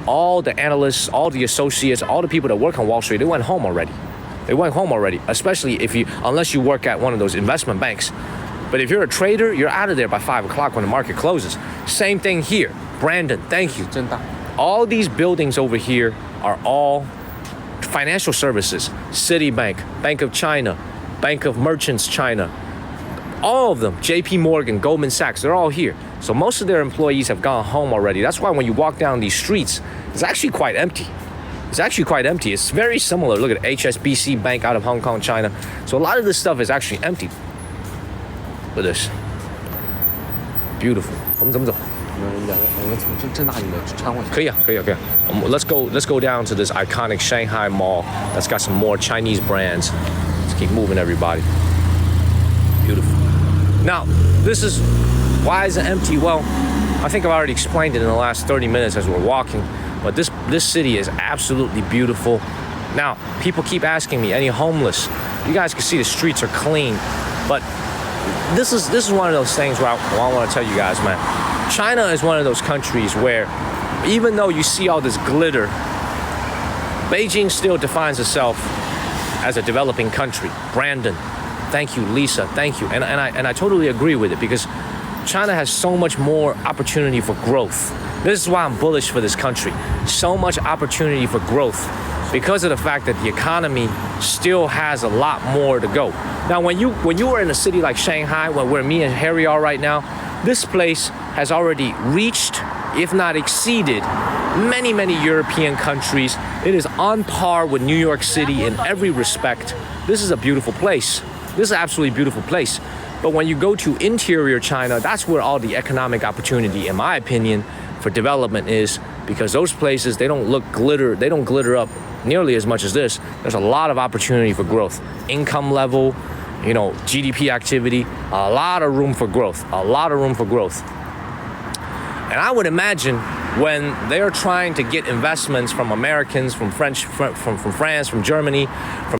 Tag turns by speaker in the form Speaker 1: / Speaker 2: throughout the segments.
Speaker 1: all the analysts, all the associates, all the people that work on Wall Street, they went home already. They went home already, especially unless you work at one of those investment banks. But if you're a trader, you're out of there by 5 o'clock when the market closes. Same thing here. Brandon, thank you. All these buildings over here are all financial services. Citibank, Bank of China, Bank of Merchants China, all of them, JP Morgan, Goldman Sachs, they're all here. So most of their employees have gone home already. That's why when you walk down these streets, it's actually quite empty. It's actually quite empty. It's very similar. Look at HSBC Bank out of Hong Kong, China. So a lot of this stuff is actually empty. Look at this. Beautiful. 我们怎么走？
Speaker 2: 我们从正大里面穿过去。
Speaker 1: 可以啊，可以啊，可以啊。Let's go down to this iconic Shanghai mall that's got some more Chinese brands. Let's keep moving, everybody. Beautiful. Now, this is why is it empty? Well, I think I've already explained it in the last 30 minutes as we're walking. But this city is absolutely beautiful. Now, people keep asking me, any homeless? You guys can see the streets are clean, but this is one of those things where I want to tell you guys, man. China is one of those countries where even though you see all this glitter, Beijing still defines itself as a developing country. Brandon, thank you. Lisa, thank you. And I totally agree with it because China has so much more opportunity for growth. This is why I'm bullish for this country. So much opportunity for growth because of the fact that the economy still has a lot more to go. Now, when you are in a city like Shanghai, where me and Harry are right now, this place has already reached, if not exceeded, many, many European countries. It is on par with New York City in every respect. This is a beautiful place. This is an absolutely beautiful place. But when you go to interior China, that's where all the economic opportunity, in my opinion, for development is, because those places, they don't glitter up nearly as much as this. There's a lot of opportunity for growth. Income level, GDP activity, a lot of room for growth, And I would imagine when they're trying to get investments from Americans, from France, from Germany, from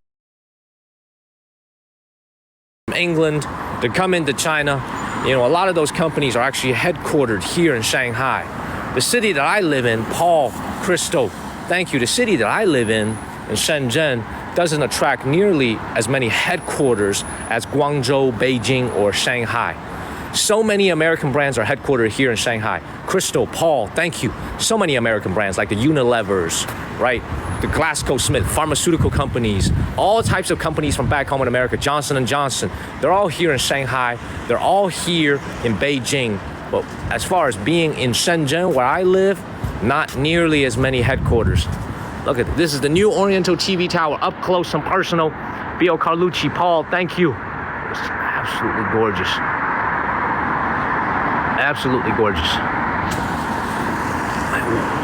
Speaker 1: England, to come into China, a lot of those companies are actually headquartered here in Shanghai. The city that I live in, Paul, Christo, thank you. The city that I live in Shenzhen, doesn't attract nearly as many headquarters as Guangzhou, Beijing, or Shanghai. So many American brands are headquartered here in Shanghai. Crystal, Paul, thank you. So many American brands like the Unilevers, right? The GlaxoSmith, pharmaceutical companies, all types of companies from back home in America, Johnson & Johnson. They're all here in Shanghai. They're all here in Beijing. But as far as being in Shenzhen, where I live, not nearly as many headquarters. Look at this. This is the new Oriental TV tower, up close and personal. Bio Carlucci, Paul, thank you. It's absolutely gorgeous. Absolutely gorgeous.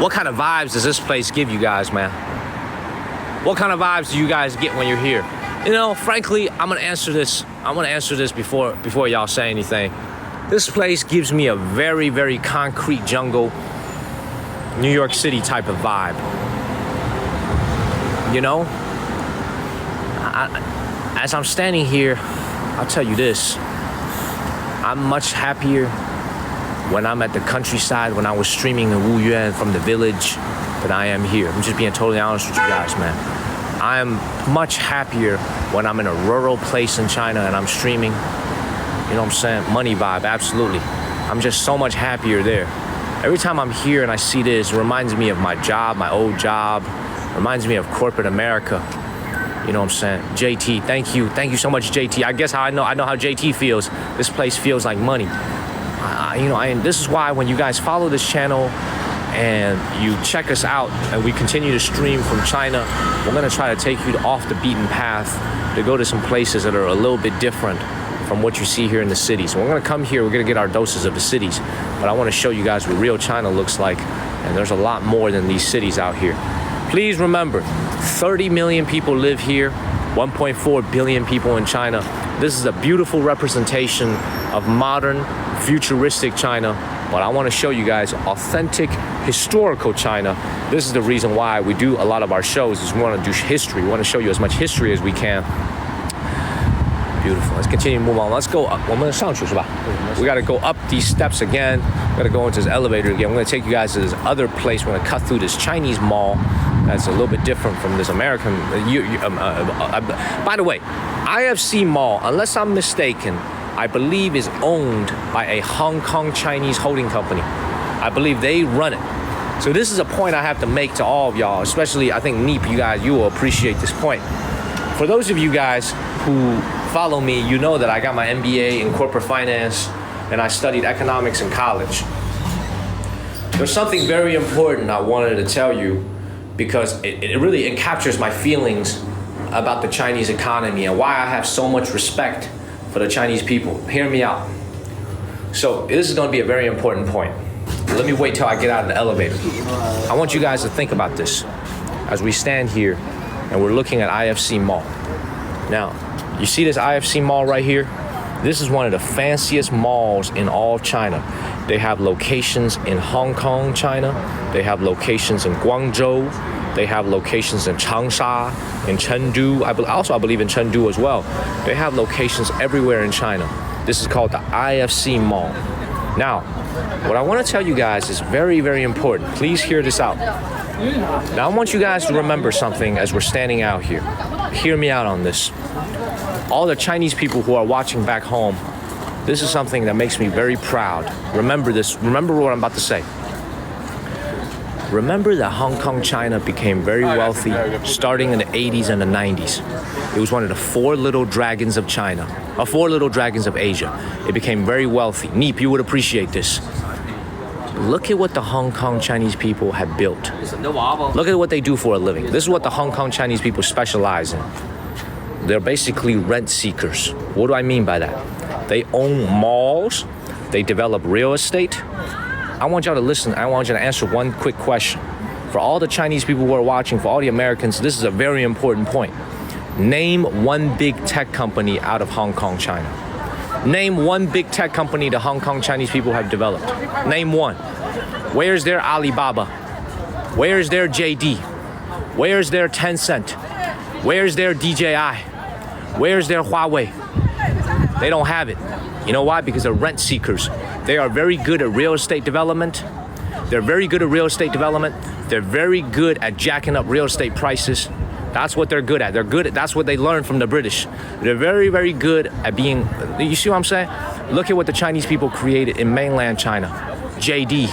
Speaker 1: What kind of vibes does this place give you guys, man? What kind of vibes do you guys get when you're here? Frankly, I'm gonna answer this before y'all say anything. This place gives me a very, very concrete jungle, New York City type of vibe. As I'm standing here, I'll tell you this. I'm much happier when I'm at the countryside, when I was streaming in Wuyuan from the village, than I am here. I'm just being totally honest with you guys, man. I'm much happier when I'm in a rural place in China and I'm streaming. You know what I'm saying? Money vibe, absolutely. I'm just so much happier there. Every time I'm here and I see this, it reminds me of my job, my old job. Reminds me of corporate America. You know what I'm saying? JT, thank you. Thank you so much, JT. I guess I know how JT feels. This place feels like money. And this is why when you guys follow this channel and you check us out and we continue to stream from China, we're gonna try to take you off the beaten path to go to some places that are a little bit different from what you see here in the cities. So we're gonna come here, we're gonna get our doses of the cities, but I wanna show you guys what real China looks like, and there's a lot more than these cities out here. Please remember, 30 million people live here, 1.4 billion people in China. This is a beautiful representation of modern, futuristic China, but I want to show you guys authentic, historical China. This is the reason why we do a lot of our shows, is we want to do history. We want to show you as much history as we can. Beautiful. Let's continue to move on. Let's go up. 我们上去是吧? We got to go up these steps again. We got to go into this elevator again. We're going to take you guys to this other place. We're going to cut through this Chinese mall that's a little bit different from this American. By the way, IFC Mall, unless I'm mistaken, I believe is owned by a Hong Kong Chinese holding company. I believe they run it. So this is a point I have to make to all of y'all, especially I think Neep, you will appreciate this point. For those of you guys who follow me, you know that I got my MBA in corporate finance and I studied economics in college. There's something very important I wanted to tell you because it really captures my feelings about the Chinese economy and why I have so much respect for the Chinese people. Hear me out. So this is going to be a very important point. Let me wait till I get out of the elevator. I want you guys to think about this as we stand here and we're looking at IFC Mall. Now, you see this IFC Mall right here? This is one of the fanciest malls in all of China. They have locations in Hong Kong, China. They have locations in Guangzhou. They have locations in Changsha, in Chengdu. I believe in Chengdu as well. They have locations everywhere in China. This is called the IFC Mall. Now, what I want to tell you guys is very, very important. Please hear this out. Now, I want you guys to remember something as we're standing out here. Hear me out on this. All the Chinese people who are watching back home, this is something that makes me very proud. Remember this. Remember what I'm about to say. Remember that Hong Kong, China became very wealthy starting in the 80s and the 90s. It was one of the four little dragons of China, or four little dragons of Asia. It became very wealthy. Neep, you would appreciate this. Look at what the Hong Kong Chinese people have built. Look at what they do for a living. This is what the Hong Kong Chinese people specialize in. They're basically rent seekers. What do I mean by that? They own malls. They develop real estate. I want y'all to listen. I want you to answer one quick question. For all the Chinese people who are watching, for all the Americans, this is a very important point. Name one big tech company out of Hong Kong, China. Name one big tech company the Hong Kong Chinese people have developed. Name one. Where's their Alibaba? Where's their JD? Where's their Tencent? Where's their DJI? Where's their Huawei? They don't have it. You know why? Because they're rent seekers. They are very good at real estate development. They're very good at real estate development. They're very good at jacking up real estate prices. That's what they're good at. That's what they learned from the British. They're very, very good at being, you see what I'm saying? Look at what the Chinese people created in mainland China. JD,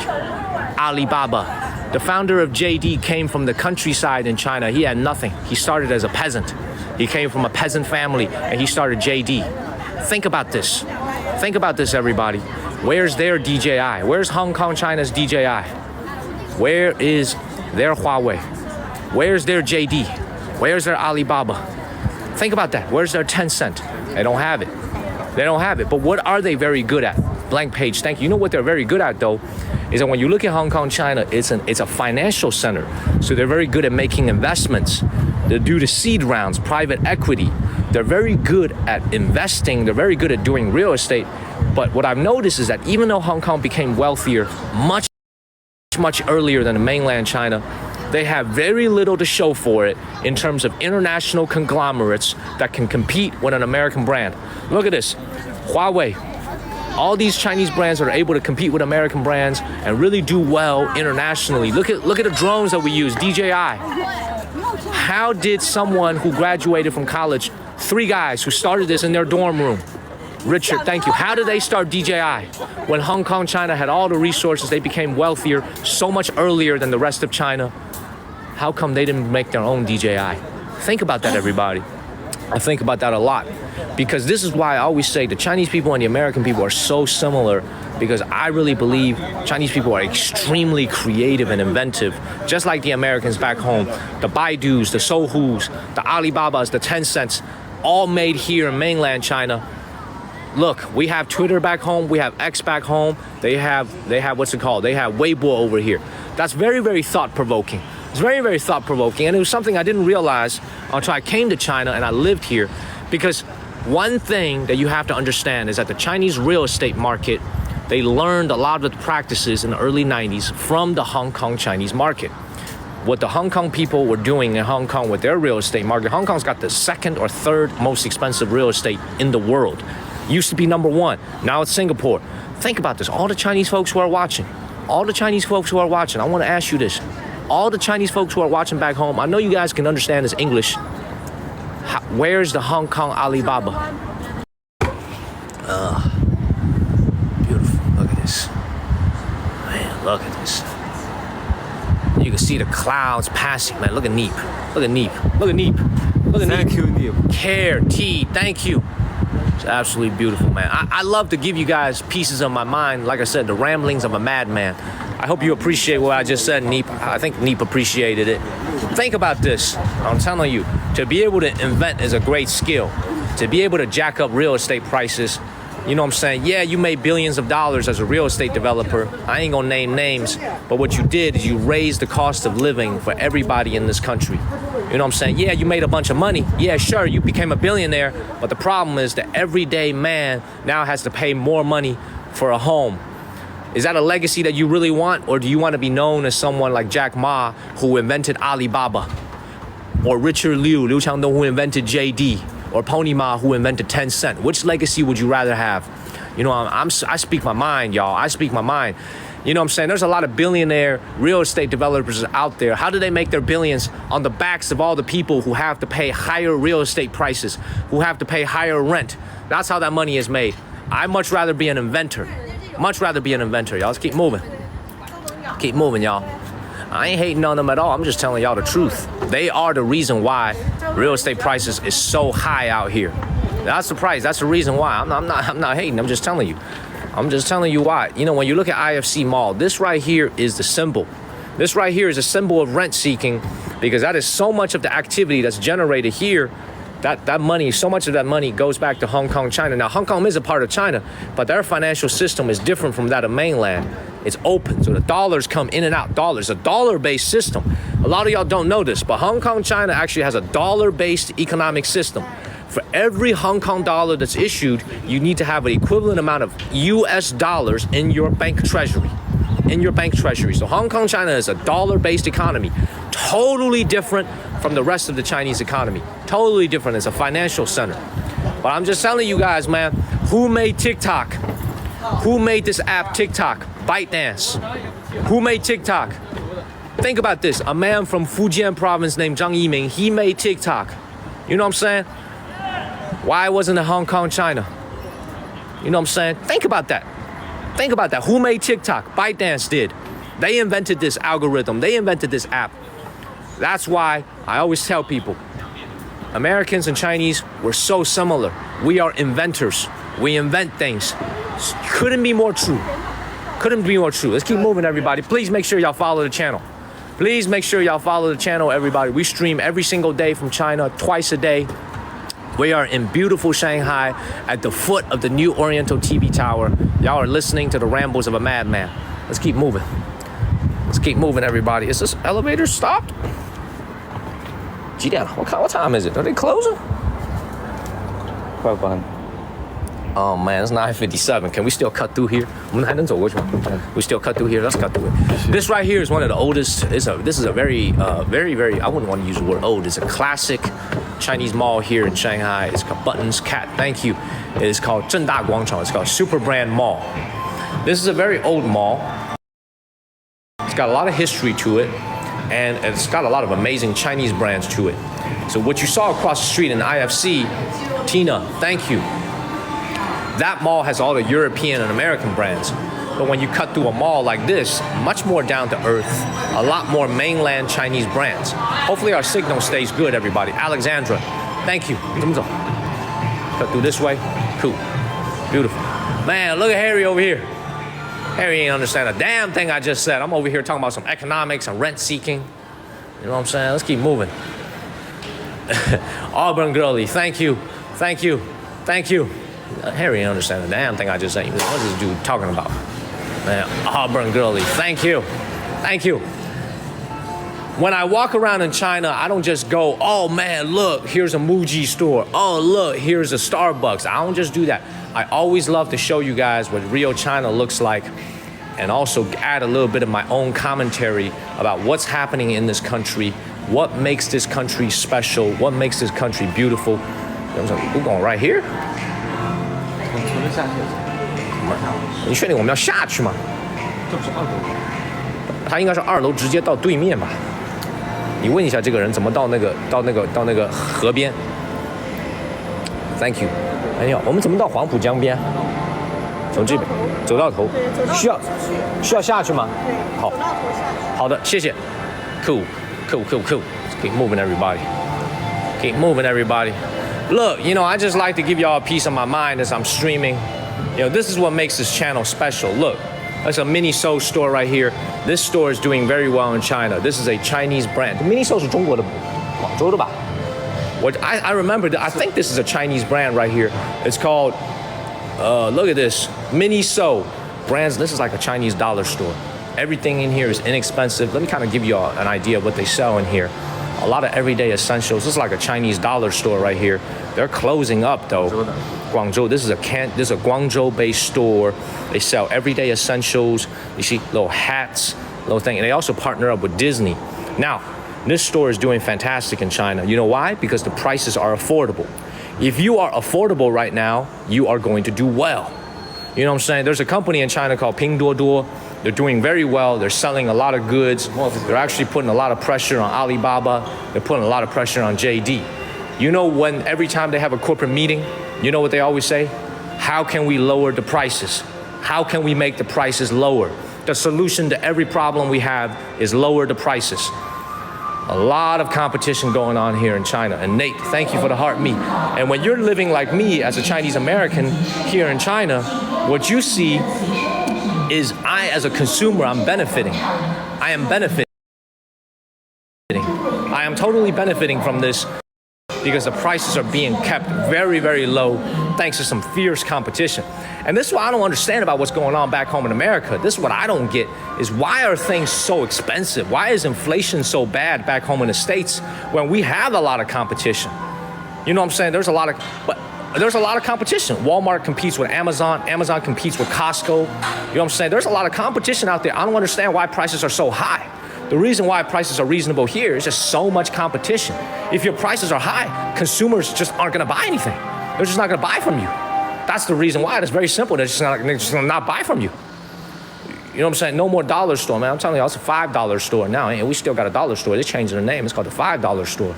Speaker 1: Alibaba. The founder of JD came from the countryside in China. He had nothing. He started as a peasant. He came from a peasant family and he started JD. Think about this. Think about this, everybody. Where's their DJI? Where's Hong Kong, China's DJI? Where is their Huawei? Where's their JD? Where's their Alibaba? Think about that. Where's their Tencent? They don't have it. They don't have it. But what are they very good at? Blank page, thank you. You know what they're very good at, though, is that when you look at Hong Kong, China, it's a financial center. So they're very good at making investments. They do the seed rounds, private equity. They're very good at investing. They're very good at doing real estate. But what I've noticed is that even though Hong Kong became wealthier much earlier than the mainland China, they have very little to show for it in terms of international conglomerates that can compete with an American brand. Look at this, Huawei. All these Chinese brands are able to compete with American brands and really do well internationally. Look at the drones that we use, DJI. How did someone who graduated from college, 3 guys who started this in their dorm room, Richard, thank you. How did they start DJI? When Hong Kong, China had all the resources, they became wealthier so much earlier than the rest of China. How come they didn't make their own DJI? Think about that, everybody. I think about that a lot. Because this is why I always say the Chinese people and the American people are so similar, because I really believe Chinese people are extremely creative and inventive, just like the Americans back home. The Baidus, the Sohus, the Alibabas, the Tencents, all made here in mainland China. Look, we have Twitter back home, we have X back home, they have what's it called? They have Weibo over here. That's very, very thought-provoking. It's very, very thought-provoking, and it was something I didn't realize until I came to China and I lived here, because one thing that you have to understand is that the Chinese real estate market, they learned a lot of the practices in the early 90s from the Hong Kong Chinese market. what the Hong Kong people were doing in Hong Kong with their real estate market. Hong Kong's got the second or third most expensive real estate in the world. Used to be number one. Now it's Singapore. Think about this. All the Chinese folks who are watching, I want to ask you this. All the Chinese folks who are watching back home, I know you guys can understand this English. Where's the Hong Kong Alibaba? Beautiful. Look at this. Man, look at this. You can see the clouds passing, man. Look at Neep. Look at Neep. Look at Neep. Look at Neep.
Speaker 2: Thank you, Neep.
Speaker 1: Care, T, thank you. It's absolutely beautiful, man. I love to give you guys pieces of my mind. Like I said, the ramblings of a madman. I hope you appreciate what I just said, Neep. I think Neep appreciated it. Think about this. I'm telling you, to be able to invent is a great skill. To be able to jack up real estate prices, you know what I'm saying? Yeah, you made billions of dollars as a real estate developer. I ain't gonna name names, but what you did is you raised the cost of living for everybody in this country. You know what I'm saying? Yeah, you made a bunch of money. Yeah, sure, you became a billionaire, but the problem is the everyday man now has to pay more money for a home. Is that a legacy that you really want, or do you want to be known as someone like Jack Ma, who invented Alibaba, or Richard Liu Changdong, who invented JD, or Pony Ma, who invented Tencent? Which legacy would you rather have? You know, I speak my mind, y'all. I speak my mind. You know what I'm saying? There's a lot of billionaire real estate developers out there. How do they make their billions? On the backs of all the people who have to pay higher real estate prices, who have to pay higher rent. That's how that money is made. I'd much rather be an inventor. Much rather be an inventor, y'all. Let's keep moving. Keep moving, y'all. I ain't hating on them at all. I'm just telling y'all the truth. They are the reason why real estate prices is so high out here. That's the price. That's the reason why. I'm not hating. I'm just telling you. I'm just telling you why. You know, when you look at IFC Mall, this right here is the symbol. This right here is a symbol of rent seeking, because that is so much of the activity that's generated here. That money, so much of that money goes back to Hong Kong, China. Now, Hong Kong is a part of China, but their financial system is different from that of mainland. It's open, so the dollars come in and out. Dollars, a dollar-based system. A lot of y'all don't know this, but Hong Kong, China actually has a dollar-based economic system. For every Hong Kong dollar that's issued, you need to have an equivalent amount of US dollars in your bank treasury. So Hong Kong, China is a dollar-based economy. Totally different from the rest of the Chinese economy. Totally different. It's a financial center. But I'm just telling you guys, man, who made TikTok? Who made this app TikTok? ByteDance. Who made TikTok? Think about this. A man from Fujian province named Zhang Yiming, he made TikTok. You know what I'm saying? Why wasn't it Hong Kong, China? You know what I'm saying? Think about that. Think about that. Who made TikTok? ByteDance did. They invented this algorithm. They invented this app. That's why I always tell people, Americans and Chinese, we're so similar. We are inventors. We invent things. Couldn't be more true. Couldn't be more true. Let's keep moving, everybody. Please make sure y'all follow the channel. Please make sure y'all follow the channel, everybody. We stream every single day from China, twice a day. We are in beautiful Shanghai at the foot of the new Oriental TV Tower. Y'all are listening to the rambles of a madman. Let's keep moving. Let's keep moving, everybody. Is this elevator stopped? Gee, what time is it? Are they closing? Oh man, it's 9:57. Can we still cut through here? We still cut through here. Let's cut through it. This right here is one of the oldest. This is a very, very. I wouldn't want to use the word old. It's a classic Chinese mall here in Shanghai. It's called Buttons Cat. Thank you. It is called Zhengda Guangchang. It's called Super Brand Mall. This is a very old mall. It's got a lot of history to it, and it's got a lot of amazing Chinese brands to it. So what you saw across the street in IFC, Tina, thank you. That mall has all the European and American brands. But when you cut through a mall like this, much more down to earth, a lot more mainland Chinese brands. Hopefully our signal stays good, everybody. Alexandra, thank you. Cut through this way, cool, beautiful. Man, look at Harry over here. Harry ain't understand a damn thing I just said. I'm over here talking about some economics and rent seeking. You know what I'm saying? Let's keep moving. Auburn girly, thank you, thank you, thank you. Harry ain't understand a damn thing I just said. What is this dude talking about? Man, Auburn girly, thank you, thank you. When I walk around in China, I don't just go, oh man, look, here's a Muji store. Oh, look, here's a Starbucks. I don't just do that. I always love to show you guys what real China looks like and also add a little bit of my own commentary about what's happening in this country, what makes this country special, what makes this country beautiful. We're going right here?
Speaker 2: 从这下去，
Speaker 1: 你确定我们要下去吗？
Speaker 2: 这不是2楼吗？
Speaker 1: 他应该是2楼直接到对面吧？你问一下这个人怎么到那个河边。Thank you。哎呀，我们怎么到黄浦江边？从这边走到头，需要下去吗？
Speaker 3: 对，
Speaker 1: 好，
Speaker 3: 走到头下去。
Speaker 1: 好的，谢谢。Cool. Keep moving, everybody. Keep moving, everybody. Look, I just like to give y'all a piece of my mind as I'm streaming. This is what makes this channel special. Look, that's a Miniso store right here. This store is doing very well in China. This is a Chinese brand. Miniso 是中国的，广州的吧？I remember, I think this is a Chinese brand right here. It's called, look at this, Miniso brands. This is like a Chinese dollar store. Everything in here is inexpensive. Let me kind of give you an idea of what they sell in here. A lot of everyday essentials. This is like a Chinese dollar store right here. They're closing up though. Guangzhou. This is a Guangzhou-based store. They sell everyday essentials. You see little hats, little thing. And they also partner up with Disney. Now, this store is doing fantastic in China. You know why? Because the prices are affordable. If you are affordable right now, you are going to do well. You know what I'm saying? There's a company in China called Pinduoduo. They're doing very well. They're selling a lot of goods. They're actually putting a lot of pressure on Alibaba. They're putting a lot of pressure on JD. When every time they have a corporate meeting, you know what they always say? How can we lower the prices? How can we make the prices lower? The solution to every problem we have is lower the prices. A lot of competition going on here in China. And Nate, thank you for the heart me. And when you're living like me as a Chinese American here in China, what you see is I, as a consumer, I'm benefiting. I am benefiting. I am totally benefiting from this because the prices are being kept very, very low thanks to some fierce competition. And this is what I don't understand about what's going on back home in America. This is what I don't get is why are things so expensive? Why is inflation so bad back home in the States when we have a lot of competition? You know what I'm saying? There's a lot of competition. Walmart competes with Amazon. Amazon competes with Costco. You know what I'm saying? There's a lot of competition out there. I don't understand why prices are so high. The reason why prices are reasonable here is just so much competition. If your prices are high, consumers just aren't going to buy anything. They're just not going to buy from you. That's the reason why. It's very simple. They're just going to not buy from you. You know what I'm saying? No more dollar store, man. I'm telling you, it's a $5 store now. And we still got a dollar store. They're changing the name. It's called the $5 store.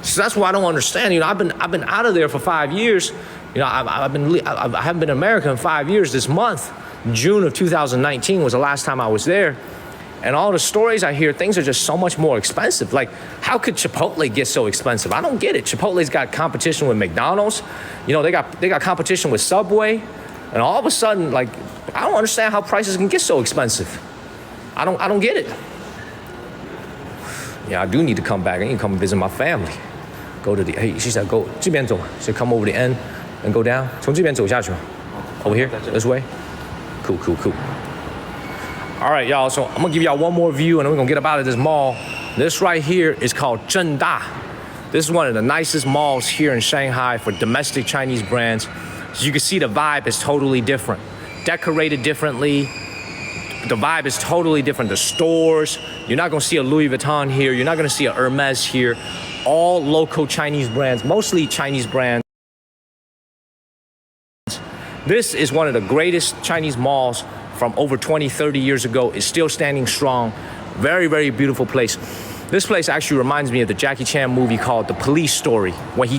Speaker 1: So that's why I don't understand. I've been out of there for 5 years. I haven't been in America in 5 years. This month, June of 2019 was the last time I was there. And all the stories I hear, things are just so much more expensive. Like, how could Chipotle get so expensive? I don't get it. Chipotle's got competition with McDonald's. They got competition with Subway. And all of a sudden, like, I don't understand how prices can get so expensive. I don't get it. Yeah, I do need to come back. I need to come visit my family. She said, go, 这边走. She said, come over the end and go down. 从这边走下去吗? Over here, this way? Cool. All right, y'all, so I'm gonna give y'all one more view and then we're gonna get up out of this mall. This right here is called Zhengda. This is one of the nicest malls here in Shanghai for domestic Chinese brands. As you can see, the vibe is totally different. Decorated differently. The vibe is totally different. The stores, you're not gonna see a Louis Vuitton here. You're not gonna see a Hermes here. All local Chinese brands, mostly Chinese brands. This is one of the greatest Chinese malls from over 20, 30 years ago. It's still standing strong. Very, very beautiful place. This place actually reminds me of the Jackie Chan movie called The Police Story, when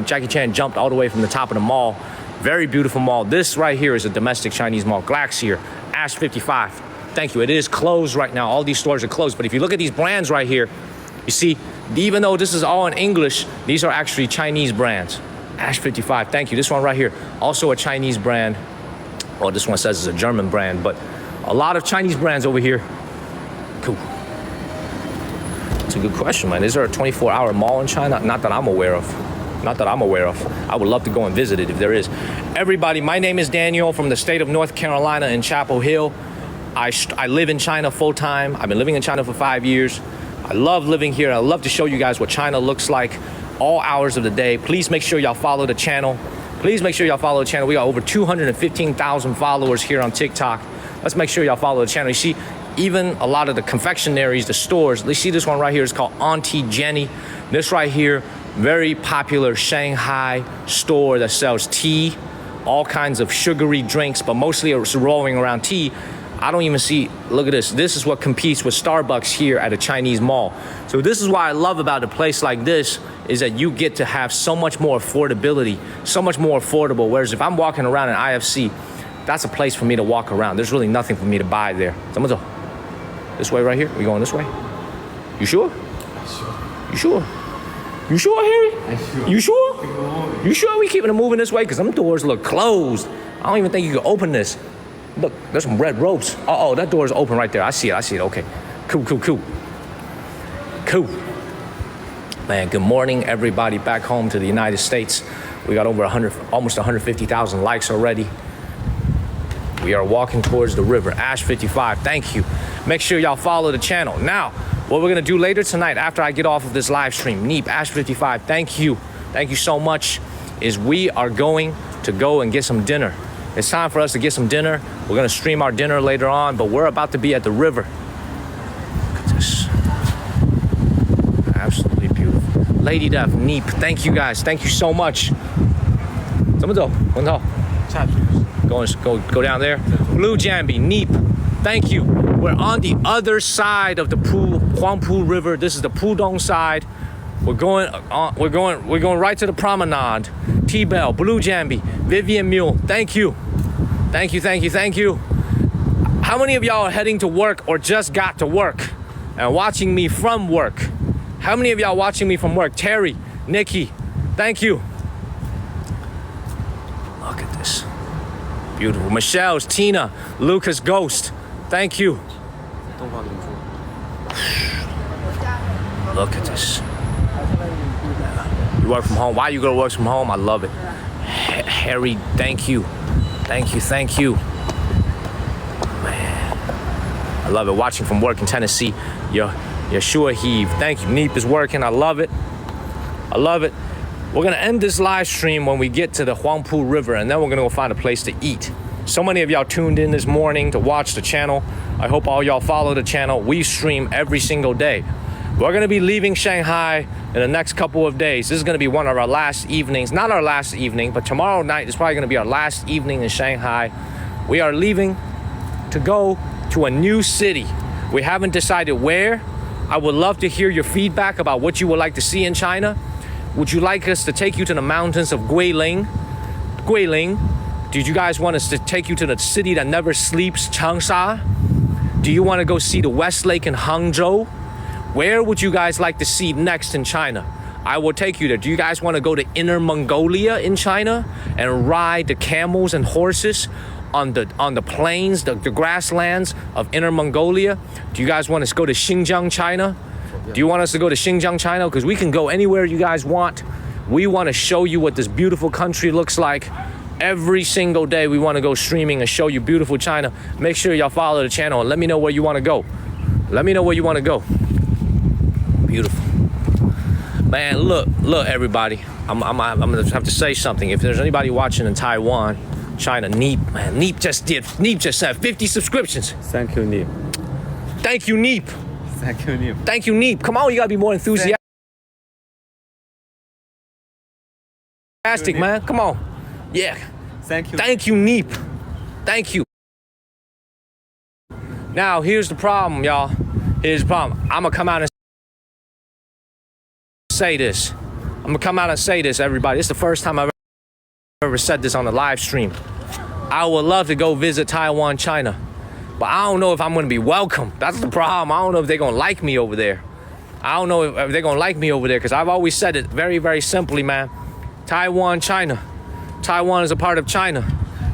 Speaker 1: Jackie Chan jumped all the way from the top of the mall. Very beautiful mall. This right here is a domestic Chinese mall. Glacier, Ash 55. Thank you. It is closed right now. All these stores are closed. But if you look at these brands right here, you see, even though this is all in English, these are actually Chinese brands. Ash 55, thank you. This one right here, also a Chinese brand. Well, this one says it's a German brand, but a lot of Chinese brands over here. Cool. It's a good question, man. Is there a 24-hour mall in China? Not that I'm aware of. I would love to go and visit it if there is. Everybody, my name is Daniel from the state of North Carolina in Chapel Hill. I live in China full time. I've been living in China for 5 years. I love living here. I love to show you guys what China looks like all hours of the day. Please make sure y'all follow the channel. We got over 215,000 followers here on TikTok. let's make sure y'all follow the channel. You see, even a lot of the confectionaries, the stores, you see this one right here is called Auntie Jenny. This right here, very popular Shanghai store that sells tea, all kinds of sugary drinks, but mostly it's revolving around tea. I don't even see, look at this. This is what competes with Starbucks here at a Chinese mall. So this is why I love about a place like this is that you get to have so much more affordability, so much more affordable. Whereas if I'm walking around in IFC, that's a place for me to walk around. There's really nothing for me to buy there. Someone's this way right here? We going this way? You sure? You sure? You sure, Harry?
Speaker 2: Sure.
Speaker 1: You sure? You sure we keeping it moving this way? Because them doors look closed. I don't even think you can open this. Look, there's some red ropes. Uh-oh, that door is open right there. I see it, okay. Cool. Cool. Man, good morning, everybody back home to the United States. We got over almost 150,000 likes already. We are walking towards the river, Ash 55, thank you. Make sure y'all follow the channel. Now, what we're gonna do later tonight after I get off of this live stream, Neep, Ash 55, thank you so much, is we are going to go and get some dinner. It's time for us to get some dinner. We're gonna stream our dinner later on, but we're about to be at the river. Look at this. Absolutely beautiful. Lady Def, Neep, thank you guys. Thank you so much. Go down there. Blue Jambi, Neep, thank you. We're on the other side of the Huangpu River. This is the Pudong side. We're going right to the promenade. T-Bell, Blue Jambi, Vivian Mule, thank you. Thank you. How many of y'all are heading to work or just got to work and watching me from work? How many of y'all watching me from work? Terry, Nikki, thank you. Look at this. Beautiful. Michelle's, Tina, Lucas Ghost, thank you. Look at this. You work from home. Why you go to work from home? I love it. Harry, thank you. Thank you. Man, I love it. Watching from work in Tennessee. Yeshua Heave, thank you. Neep is working. I love it. We're gonna end this live stream when we get to the Huangpu River, and then we're gonna go find a place to eat. So many of y'all tuned in this morning to watch the channel. I hope all y'all follow the channel. We stream every single day. We're gonna be leaving Shanghai in the next couple of days. This is gonna be one of our last evenings. Not our last evening, but tomorrow night is probably gonna be our last evening in Shanghai. We are leaving to go to a new city. We haven't decided where. I would love to hear your feedback about what you would like to see in China. Would you like us to take you to the mountains of Guilin? Did you guys want us to take you to the city that never sleeps, Changsha? Do you want to go see the West Lake in Hangzhou? Where would you guys like to see next in China? I will take you there. Do you guys want to go to Inner Mongolia in China and ride the camels and horses on the plains, the grasslands of Inner Mongolia? Do you guys want us to go to Xinjiang, China? Do you want us to go to Xinjiang, China? Because we can go anywhere you guys want. We want to show you what this beautiful country looks like. Every single day we want to go streaming and show you beautiful China. Make sure y'all follow the channel and let me know where you want to go. Beautiful. Man, look, everybody. I'm gonna have to say something. If there's anybody watching in Taiwan, China, Neep just said 50 subscriptions.
Speaker 2: Thank you, Neep.
Speaker 1: Thank you, Neep. Thank you, Neep. Come on, you gotta be more enthusiastic, man. Come on. Yeah. Thank you, Neep. Thank you. Now, here's the problem, y'all. I'm gonna come out and say this. Everybody. It's the first time I've ever said this on a live stream. I would love to go visit Taiwan, China, but I don't know if I'm gonna be welcome. That's the problem. I don't know if they're gonna like me over there. Because I've always said it very, very simply, man. Taiwan, China. Taiwan is a part of China.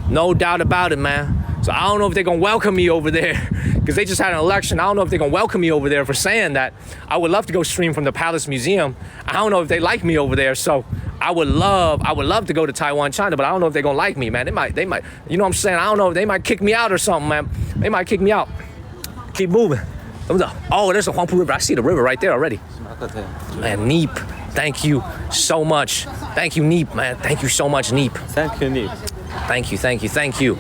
Speaker 1: No doubt about it, man. So I don't know if they're gonna welcome me over there because they just had an election. I don't know if they're gonna welcome me over there for saying that. I would love to go stream from the Palace Museum. I don't know if they like me over there. So I would love to go to Taiwan, China, but I don't know if they're gonna like me, man. They might, you know what I'm saying? I don't know if they might kick me out or something, man. They might kick me out. Keep moving. Oh, there's a Huangpu River. I see the river right there already. Man, Neep, thank you so much. Thank you, Neep, man. Thank you so much, Neep.
Speaker 2: Thank you, Neep.
Speaker 1: Thank you.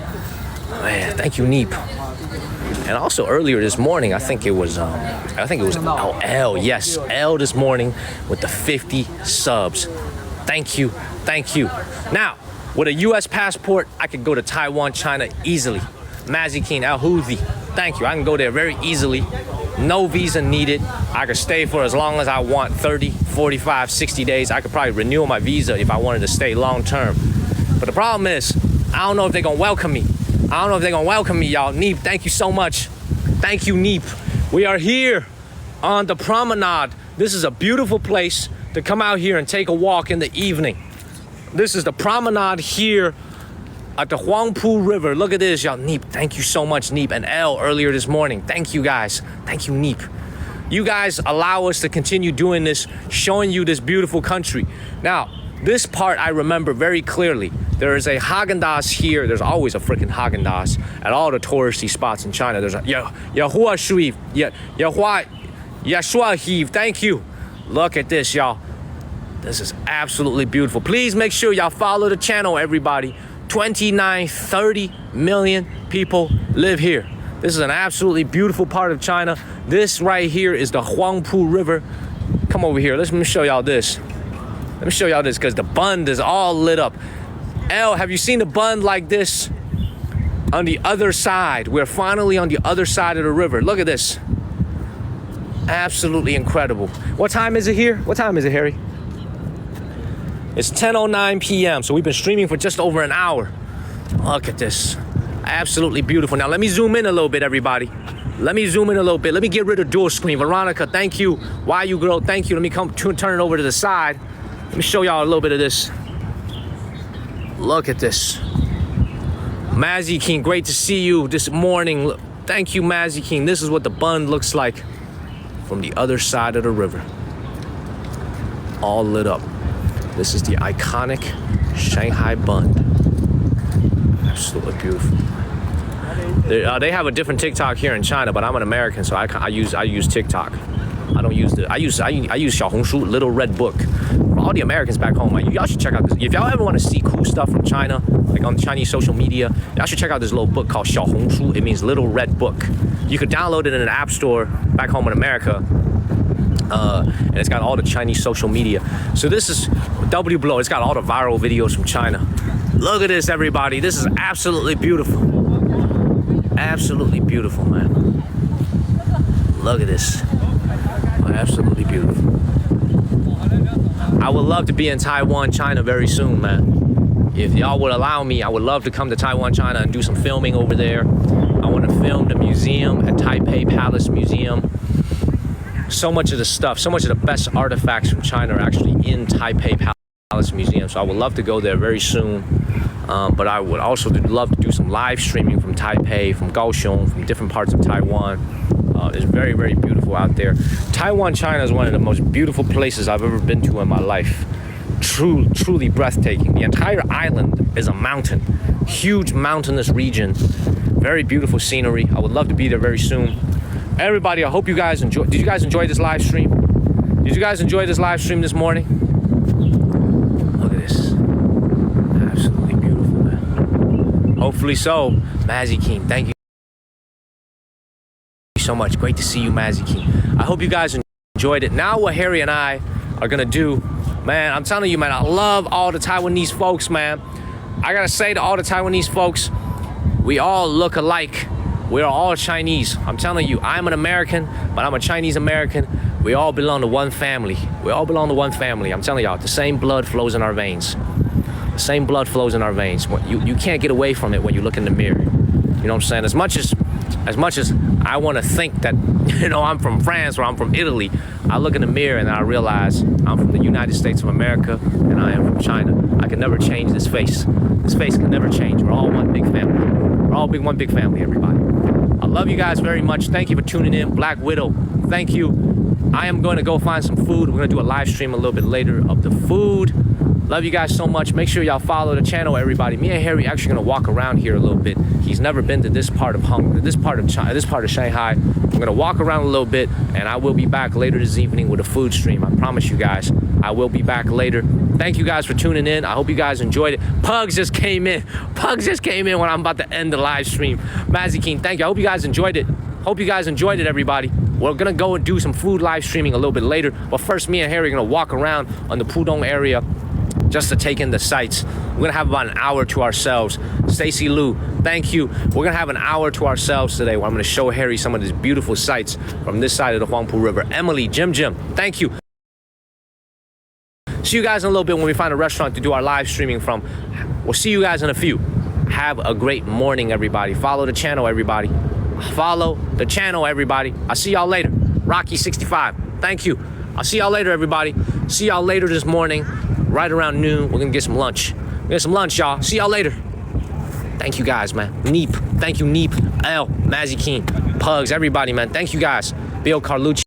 Speaker 1: Man, thank you, Neep. And also earlier this morning, I think it was L. Yes, L this morning with the 50 subs. Thank you. Now, with a U.S. passport, I could go to Taiwan, China easily. TheMonkeyKang, Al Houthi. Thank you. I can go there very easily. No visa needed. I could stay for as long as I want, 30, 45, 60 days. I could probably renew my visa if I wanted to stay long term. But the problem is, I don't know if they're gonna welcome me. Y'all. Neep, thank you so much. Thank you, Neep. We are here on the promenade. This is a beautiful place to come out here and take a walk in the evening. This is the promenade here at the Huangpu River. Look at this, y'all. Neep, thank you so much, Neep. And L earlier this morning. Thank you, guys. Thank you, Neep. You guys allow us to continue doing this, showing you this beautiful country. Now, this part I remember very clearly. There is a Haagen-Dazs here. There's always a freaking Haagen-Dazs at all the touristy spots in China. There's a Yahua Shuif, Yashua Heave. Thank you. Look at this, y'all. This is absolutely beautiful. Please make sure y'all follow the channel, everybody. 29, 30 million people live here. This is an absolutely beautiful part of China. This right here is the Huangpu River. Come over here. Let me show y'all this. Let me show y'all this because the bund is all lit up. L, have you seen the bund like this? On the other side. We're finally on the other side of the river. Look at this. Absolutely incredible. What time is it here? What time is it, Harry? It's 10:09 p.m. So we've been streaming for just over an hour. Look at this. Absolutely beautiful. Now let me zoom in a little bit, everybody. Let me zoom in a little bit. Let me get rid of dual screen. Veronica, thank you. Why you girl, thank you. Let me turn it over to the side. Let me show y'all a little bit of this. Look at this. TheMonkeyKang, great to see you this morning. Thank you, TheMonkeyKang. This is what the bund looks like from the other side of the river. All lit up. This is the iconic Shanghai bund. Absolutely beautiful. They have a different TikTok here in China, but I'm an American, so I use TikTok. I don't use I use Xiaohongshu, Little Red Book. For all the Americans back home, y'all should check out this. If y'all ever want to see cool stuff from China, like on Chinese social media, y'all should check out this little book called Xiaohongshu. It means Little Red Book. You could download it in an app store back home in America. And it's got all the Chinese social media. So this is W Blow. It's got all the viral videos from China. Look at this, everybody. This is absolutely beautiful. Absolutely beautiful, man. Look at this. Absolutely beautiful. I would love to be in Taiwan, China very soon, man. If y'all would allow me, I would love to come to Taiwan, China and do some filming over there. I want to film the museum at Taipei Palace Museum. So much of the stuff, so much of the best artifacts from China are actually in Taipei Palace Museum. So I would love to go there very soon. But I would also love to do some live streaming from Taipei, from Kaohsiung, from different parts of Taiwan. It's very, very beautiful out there. Taiwan, China is one of the most beautiful places I've ever been to in my life. Truly breathtaking. The entire island is a mountain. Huge mountainous region. Very beautiful scenery. I would love to be there very soon. Everybody, I hope you guys enjoy. Did you guys enjoy this live stream? Did you guys enjoy this live stream this morning? Look at this. Absolutely beautiful, man. Hopefully so. TheMonkeyKang, thank you so much. Great to see you, TheMonkeyKang. I hope you guys enjoyed it. Now what Harry and I are gonna do, man, I'm telling you, man, I love all the Taiwanese folks, man. I gotta say to all the Taiwanese folks, we all look alike. We're all Chinese. I'm telling you, I'm an American, but I'm a Chinese American. We all belong to one family. We all belong to one family. I'm telling y'all, the same blood flows in our veins. The same blood flows in our veins. You can't get away from it when you look in the mirror. You know what I'm saying? As much as I want to think that, you know, I'm from France or I'm from Italy, I look in the mirror and I realize I'm from the United States of America and I am from China. I can never change this face. This face can never change. We're all one big family. We're all one big family, everybody. I love you guys very much. Thank you for tuning in. Black Widow, thank you. I am going to go find some food. We're going to do a live stream a little bit later of the food. Love you guys so much. Make sure y'all follow the channel, everybody. Me and Harry actually gonna walk around here a little bit. He's never been to this part of this part of China, this part of Shanghai. I'm gonna walk around a little bit, and I will be back later this evening with a food stream. I promise you guys, I will be back later. Thank you guys for tuning in. I hope you guys enjoyed it. Pugs just came in. Pugs just came in when I'm about to end the live stream. TheMonkeyKang, thank you. I hope you guys enjoyed it. Hope you guys enjoyed it, everybody. We're gonna go and do some food live streaming a little bit later. But first, me and Harry are gonna walk around on the Pudong area just to take in the sights. We're gonna have about an hour to ourselves. Stacy Lou, thank you. We're gonna have an hour to ourselves today where I'm gonna show Harry some of these beautiful sights from this side of the Huangpu River. Emily, Jim, thank you. See you guys in a little bit when we find a restaurant to do our live streaming from. We'll see you guys in a few. Have a great morning, everybody. Follow the channel, everybody. Follow the channel, everybody. I'll see y'all later. Rocky65, thank you. I'll see y'all later, everybody. See y'all later this morning, right around noon. We're gonna get some lunch. Get some lunch, y'all. See y'all later. Thank you guys, man. Neep, thank you, Neep, L, Mazzy King, Pugs, everybody, man. Thank you guys. Bill Carlucci.